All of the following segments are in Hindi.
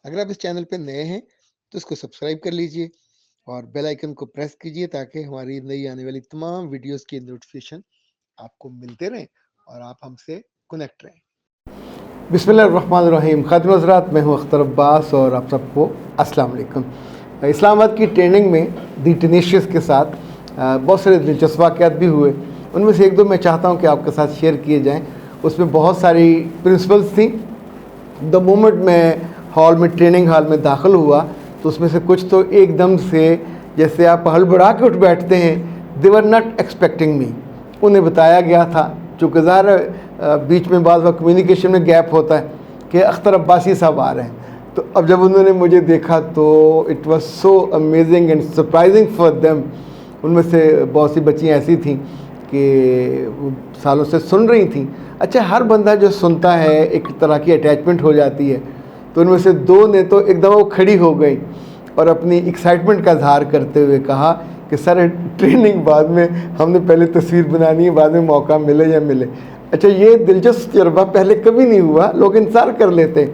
अगर आप इस चैनल पे नए हैं तो इसको सब्सक्राइब कर लीजिए और बेल आइकन को प्रेस कीजिए ताकि हमारी नई आने वाली तमाम वीडियोस की नोटिफिकेशन आपको मिलते रहें और आप हमसे कनेक्ट रहें। बिस्मिल्लाहिर्रहमानिर्रहीम। ख़ातिम हज़रात, मैं हूँ अख्तर अब्बास और आप सबको अस्सलाम वालेकुम। इस्लामाबाद की ट्रेनिंग में दी टेनेशियस के साथ बहुत सारे दिलचस्प वाक़यात भी हुए। उनमें से एक दो मैं चाहता हूँ कि आपके साथ शेयर किए जाएँ। उसमें बहुत सारी प्रिंसिपल्स थी। द मोमेंट मैं हॉल में, ट्रेनिंग हॉल में दाखिल हुआ तो उसमें से कुछ तो एकदम से जैसे आप हड़बड़ा के उठ बैठते हैं, दे वर नॉट एक्सपेक्टिंग मी। उन्हें बताया गया था, चूँकि ज़ाहिर है बीच में बाज़ वक्त कम्युनिकेशन में गैप होता है, कि अख्तर अब्बासी साहब आ रहे हैं। तो अब जब उन्होंने मुझे देखा तो it was so amazing and surprising for them. उनमें से बहुत सी बच्चियाँ ऐसी थीं कि वो सालों से सुन रही थीं। अच्छा, हर बंदा जो सुनता है एक तरह की अटैचमेंट हो जाती है। तो उनमें से दो ने तो एकदम वो खड़ी हो गई और अपनी एक्साइटमेंट का इजहार करते हुए कहा कि सर ट्रेनिंग बाद में, हमने पहले तस्वीर बनानी है, बाद में मौका मिले या मिले। अच्छा, ये दिलचस्प तजर्बा पहले कभी नहीं हुआ, लोग इंतज़ार कर लेते,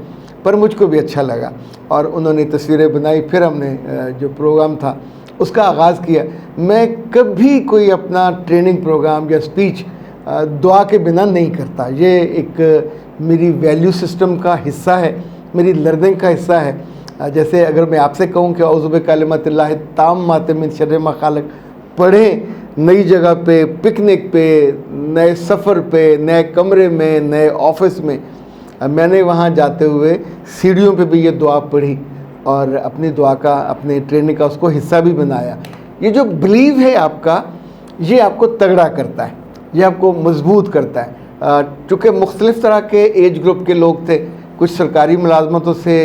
पर मुझको भी अच्छा लगा और उन्होंने तस्वीरें बनाई। फिर हमने जो प्रोग्राम था उसका आगाज़ किया। मैं कभी कोई अपना ट्रेनिंग प्रोग्राम या स्पीच दुआ के बिना नहीं करता। ये एक मेरी वैल्यू सिस्टम का हिस्सा है, मेरी लर्निंग का हिस्सा है। जैसे अगर मैं आपसे कहूँ कि औज़ु बिकलिमातिल्लाहि ताम्माति मिन शर्रि मा खलक़ पढ़ें, नई जगह पे, पिकनिक पे, नए सफ़र पे, नए कमरे में, नए ऑफिस में, मैंने वहाँ जाते हुए सीढ़ियों पे भी ये दुआ पढ़ी और अपनी दुआ का, अपने ट्रेनिंग का उसको हिस्सा भी बनाया। ये जो बिलीव है आपका, ये आपको तगड़ा करता है, ये आपको मजबूत करता है। चूँकि मुख्तलिफ़ तरह के एज ग्रुप के लोग थे, कुछ सरकारी मुलाजमतों से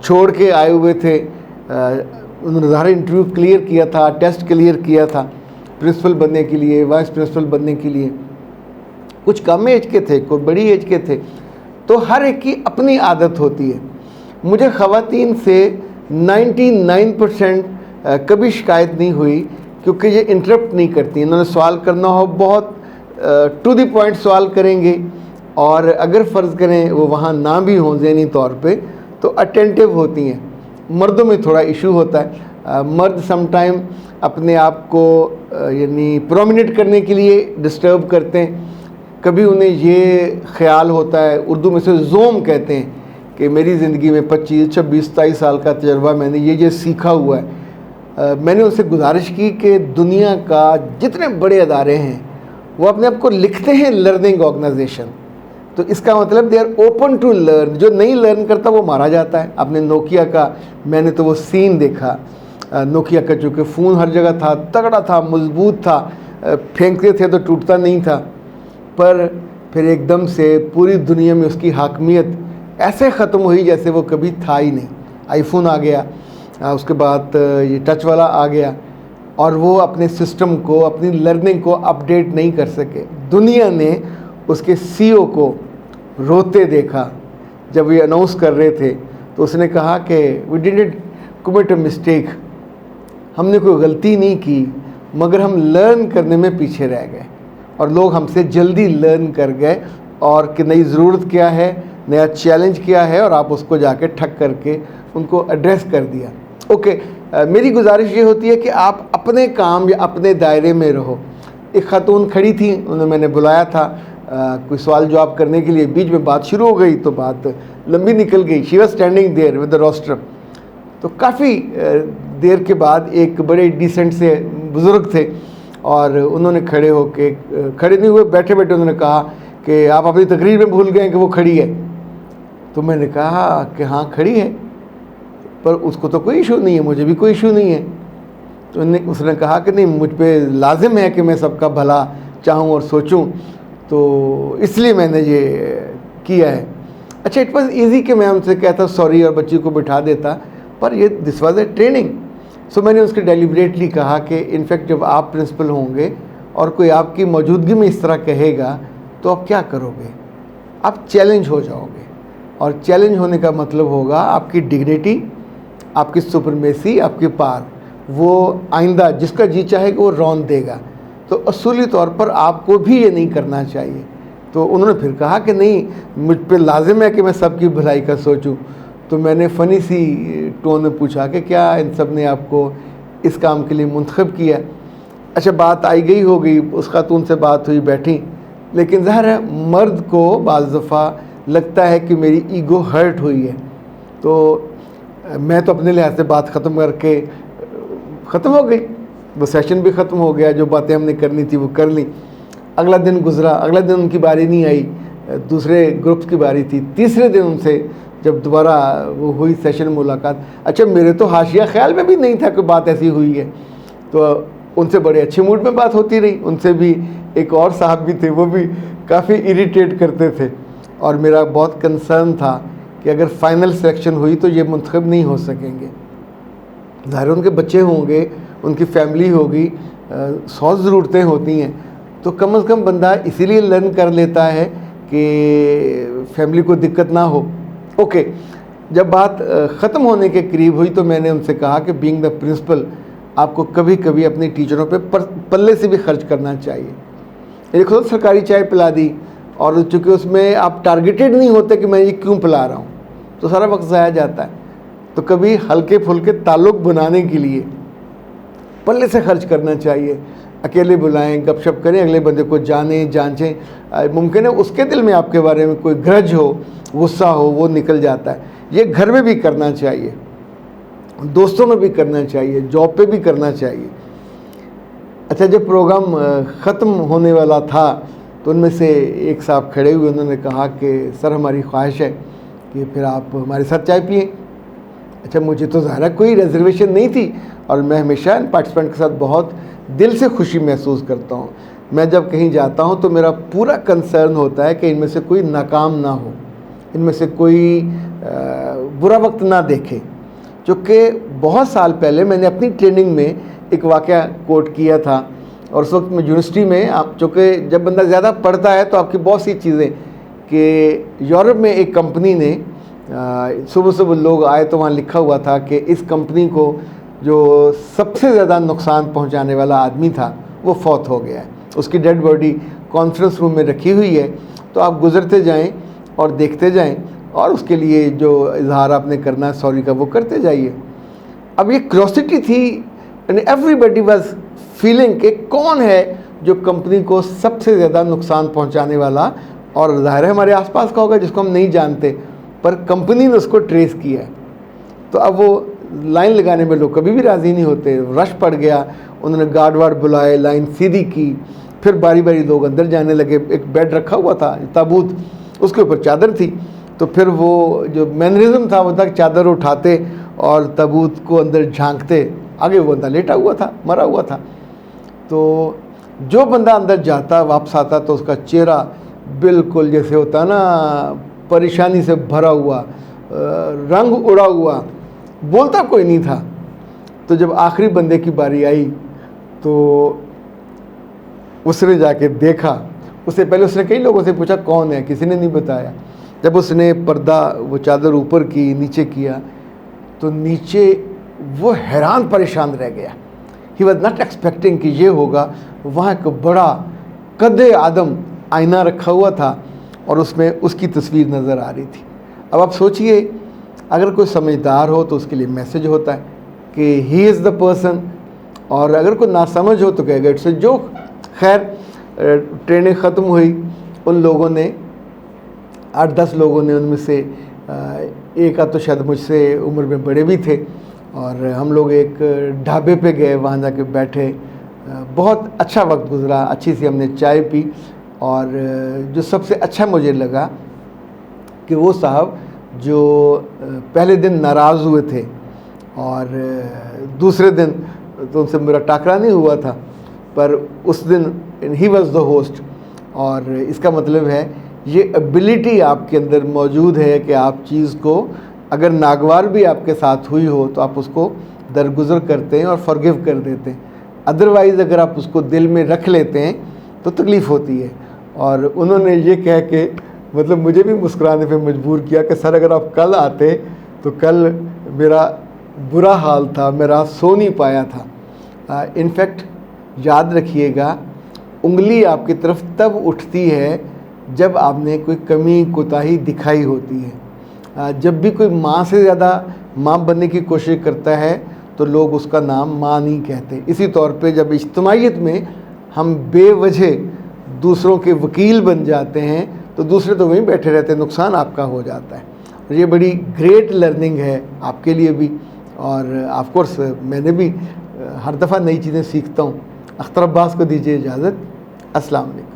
छोड़ के आए हुए थे, उन्होंने ज़ाहिर इंटरव्यू क्लियर किया था, टेस्ट क्लियर किया था प्रिंसिपल बनने के लिए, वाइस प्रिंसिपल बनने के लिए। कुछ कम एज के थे, कोई बड़ी एज के थे। तो हर एक की अपनी आदत होती है। मुझे ख़वातीन से 99% कभी शिकायत नहीं हुई, क्योंकि ये इंटरप्ट नहीं करती। इन्होंने सवाल करना हो बहुत टू द पॉइंट सवाल करेंगे, और अगर फ़र्ज़ करें वो वहाँ ना भी हों ज़हनी तौर पे, तो अटेंटिव होती हैं। मर्दों में थोड़ा इशू होता है। मर्द समटाइम अपने आप को यानी प्रोमिनेट करने के लिए डिस्टर्ब करते हैं। कभी उन्हें ये ख्याल होता है, उर्दू में से जोम कहते हैं, कि मेरी ज़िंदगी में 25, 26, 27 साल का तजर्बा, मैंने ये सीखा हुआ है। मैंने उनसे गुजारिश की कि दुनिया का जितने बड़े अदारे हैं वो अपने आप को लिखते हैं लर्निंग ऑर्गेनाइजेशन, तो इसका मतलब they are open to learn. जो नहीं लर्न करता वो मारा जाता है। आपने नोकिया का, मैंने तो वो सीन देखा, नोकिया का चूँकि फ़ोन हर जगह था, तगड़ा था, मजबूत था, फेंकते थे तो टूटता नहीं था, पर फिर एकदम से पूरी दुनिया में उसकी हाकमियत ऐसे ख़त्म हुई जैसे वो कभी था ही नहीं। आईफोन आ गया, उसके बाद ये टच वाला आ गया, और वो अपने सिस्टम को, अपनी लर्निंग को अपडेट नहीं कर सके। दुनिया ने उसके सीईओ को रोते देखा जब ये अनाउंस कर रहे थे, तो उसने कहा कि we didn't commit a mistake, हमने कोई गलती नहीं की, मगर हम लर्न करने में पीछे रह गए और लोग हमसे जल्दी लर्न कर गए, और कि नई ज़रूरत क्या है, नया चैलेंज क्या है, और आप उसको जाके ठक करके उनको एड्रेस कर दिया। ओके, मेरी गुजारिश ये होती है कि आप अपने काम या अपने दायरे में रहो। एक खातून खड़ी थी, उन्हें मैंने बुलाया था कोई सवाल जवाब करने के लिए, बीच में बात शुरू हो गई तो बात लंबी निकल गई। She was standing there with the roster. तो काफ़ी देर के बाद एक बड़े डिसेंट से बुज़ुर्ग थे, और उन्होंने खड़े होके, खड़े नहीं हुए, बैठे बैठे उन्होंने कहा कि आप अपनी तकरीर में भूल गए कि वो खड़ी है। तो मैंने कहा कि हाँ खड़ी है, पर उसको तो कोई इशू नहीं है, मुझे भी कोई इशू नहीं है। तो उसने कहा कि नहीं, मुझ पे लाजिम है कि मैं सबका भला चाहूँ और सोचूं, तो इसलिए मैंने ये किया है। अच्छा, इट वॉज ईजी कि मैं उनसे कहता सॉरी और बच्ची को बिठा देता, पर ये दिस वॉज ए ट्रेनिंग। सो मैंने उसके डेलिब्रेटली कहा कि इनफैक्ट जब आप प्रिंसिपल होंगे और कोई आपकी मौजूदगी में इस तरह कहेगा तो आप क्या करोगे? आप चैलेंज हो जाओगे, और चैलेंज होने का मतलब होगा आपकी डिग्निटी, आपकी सुपरमेसी, आपकी पार, वो आइंदा जिसका जी चाहेगा वो रौन देगा। तो असूली तौर पर आपको भी ये नहीं करना चाहिए। तो उन्होंने फिर कहा कि नहीं, मुझ पे लाजिम है कि मैं सबकी भलाई का सोचूं। तो मैंने फ़नी सी टोन में पूछा कि क्या इन सब ने आपको इस काम के लिए मुंतखब किया। अच्छा, बात आई गई हो गई, उस खातून से बात हुई, बैठी, लेकिन ज़ाहिर है मर्द को बाज़ दफ़ा लगता है कि मेरी ईगो हर्ट हुई है, तो मैं तो अपने लिहाज से बात ख़त्म करके ख़त्म हो गई, वो सेशन भी ख़त्म हो गया, जो बातें हमने करनी थी वो कर ली। अगला दिन गुज़रा, अगला दिन उनकी बारी नहीं आई, दूसरे ग्रुप्स की बारी थी। तीसरे दिन उनसे जब दोबारा वो हुई सेशन मुलाकात, अच्छा मेरे तो हाशिया ख्याल में भी नहीं था कि बात ऐसी हुई है, तो उनसे बड़े अच्छे मूड में बात होती रही। उनसे भी एक और साहब भी थे, वो भी काफ़ी इरिटेट करते थे, और मेरा बहुत कंसर्न था कि अगर फ़ाइनल सिलेक्शन हुई तो ये मुंतखब नहीं हो सकेंगे। ज़ाहिर उनके बच्चे होंगे, उनकी फैमिली होगी, 100 ज़रूरतें होती हैं, तो कम से कम बंदा इसीलिए लर्न कर लेता है कि फैमिली को दिक्कत ना हो। ओके, जब बात ख़त्म होने के करीब हुई तो मैंने उनसे कहा कि बीइंग द प्रिंसिपल आपको कभी कभी अपने टीचरों पे पल्ले से भी खर्च करना चाहिए। एक खुद सरकारी चाय पिला दी, और चूँकि उसमें आप टारगेटेड नहीं होते कि मैं ये क्यों पिला रहा हूँ, तो सारा वक्त ज़ाया जाता है। तो कभी हल्के फुल्के ताल्लुक़ बनाने के लिए पल्ले से खर्च करना चाहिए। अकेले बुलाएं, गपशप करें, अगले बंदे को जानें, जांचें। मुमकिन है उसके दिल में आपके बारे में कोई ग्रज हो, गुस्सा हो, वो निकल जाता है। ये घर में भी करना चाहिए, दोस्तों में भी करना चाहिए, जॉब पे भी करना चाहिए। अच्छा, जब प्रोग्राम ख़त्म होने वाला था तो उनमें से एक साहब खड़े हुए, उन्होंने कहा कि सर हमारी ख्वाहिश है कि फिर आप हमारे साथ चाय पिए। अच्छा, मुझे तो ज़ाहिर कोई रिजर्वेशन नहीं थी, और मैं हमेशा इन पार्टिसिपेंट के साथ बहुत दिल से खुशी महसूस करता हूँ। मैं जब कहीं जाता हूँ तो मेरा पूरा कंसर्न होता है कि इनमें से कोई नाकाम ना हो, इनमें से कोई बुरा वक्त ना देखे। चूँकि बहुत साल पहले मैंने अपनी ट्रेनिंग में एक वाक़या कोट किया था, और उस वक्त में यूनिवर्सिटी में, आप चूँकि जब बंदा ज़्यादा पढ़ता है तो आपकी बहुत सी चीज़ें, कि यूरोप में एक कंपनी ने सुबह सुबह लोग आए तो वहाँ लिखा हुआ था कि इस कंपनी को जो सबसे ज़्यादा नुकसान पहुँचाने वाला आदमी था वो फौत हो गया है। उसकी डेड बॉडी कॉन्फ्रेंस रूम में रखी हुई है, तो आप गुज़रते जाएं और देखते जाएं, और उसके लिए जो इजहार आपने करना है सॉरी का, वो करते जाइए। अब ये क्यूरियोसिटी थी, एंड एवरीबडी वाज फीलिंग कि कौन है जो कंपनी को सबसे ज़्यादा नुकसान पहुंचाने वाला, और ज़ाहिर है हमारे आसपास का होगा जिसको हम नहीं जानते, पर कंपनी ने उसको ट्रेस किया है। तो अब वो लाइन लगाने में लोग कभी भी राज़ी नहीं होते, रश पड़ गया, उन्होंने गार्ड वार्ड बुलाए, लाइन सीधी की, फिर बारी बारी लोग अंदर जाने लगे। एक बेड रखा हुआ था, ताबूत, उसके ऊपर चादर थी, तो फिर वो जो मैनरिज्म था वो था चादर उठाते और ताबूत को अंदर झांकते, आगे वो बंदा लेटा हुआ था, मरा हुआ था। तो जो बंदा अंदर जाता वापस आता तो उसका चेहरा बिल्कुल जैसे होता ना, परेशानी से भरा हुआ, रंग उड़ा हुआ, बोलता कोई नहीं था। तो जब आखिरी बंदे की बारी आई तो उसने जाके देखा, उससे पहले उसने कई लोगों से पूछा कौन है, किसी ने नहीं बताया। जब उसने पर्दा, वो चादर ऊपर की, नीचे किया, तो नीचे वो हैरान परेशान रह गया। ही वॉज नॉट एक्सपेक्टिंग कि ये होगा। वहाँ एक बड़ा कदे आदम आईना रखा हुआ था, और उसमें उसकी तस्वीर नज़र आ रही थी। अब आप सोचिए, अगर कोई समझदार हो तो उसके लिए मैसेज होता है कि ही इज़ द पर्सन, और अगर कोई नासमझ हो तो कहेगा इट्स अ जोक। खैर, ट्रेनिंग ख़त्म हुई, उन लोगों ने 8-10 लोगों ने, उनमें से एक आध तो शायद मुझसे उम्र में बड़े भी थे, और हम लोग एक ढाबे पे गए, वहाँ जाके बैठे, बहुत अच्छा वक्त गुजरा, अच्छी सी हमने चाय पी। और जो सबसे अच्छा मुझे लगा कि वो साहब जो पहले दिन नाराज़ हुए थे, और दूसरे दिन तो उनसे मेरा टाकरा नहीं हुआ था, पर उस दिन ही वॉज द होस्ट। और इसका मतलब है ये एबिलिटी आपके अंदर मौजूद है कि आप चीज़ को, अगर नागवार भी आपके साथ हुई हो तो आप उसको दरगुजर करते हैं और फॉरगिव कर देते हैं। अदरवाइज़ अगर आप उसको दिल में रख लेते हैं तो तकलीफ़ होती है। और उन्होंने ये कह के मतलब मुझे भी मुस्कुराने पे मजबूर किया कि सर अगर आप कल आते तो कल मेरा बुरा हाल था, मैं रात सो नहीं पाया था। इनफैक्ट याद रखिएगा, उंगली आपकी तरफ तब उठती है जब आपने कोई कमी कोताही दिखाई होती है। जब भी कोई माँ से ज़्यादा माँ बनने की कोशिश करता है तो लोग उसका नाम माँ नहीं कहते। इसी तौर पे जब इज्तिमाइयत में हम बेवजह दूसरों के वकील बन जाते हैं तो दूसरे तो वहीं बैठे रहते हैं, नुकसान आपका हो जाता है। और ये बड़ी ग्रेट लर्निंग है आपके लिए भी, और ऑफ कोर्स मैंने भी हर दफ़ा नई चीज़ें सीखता हूँ। अख्तर अब्बास को दीजिए इजाज़त। अस्सलाम वालेकुम।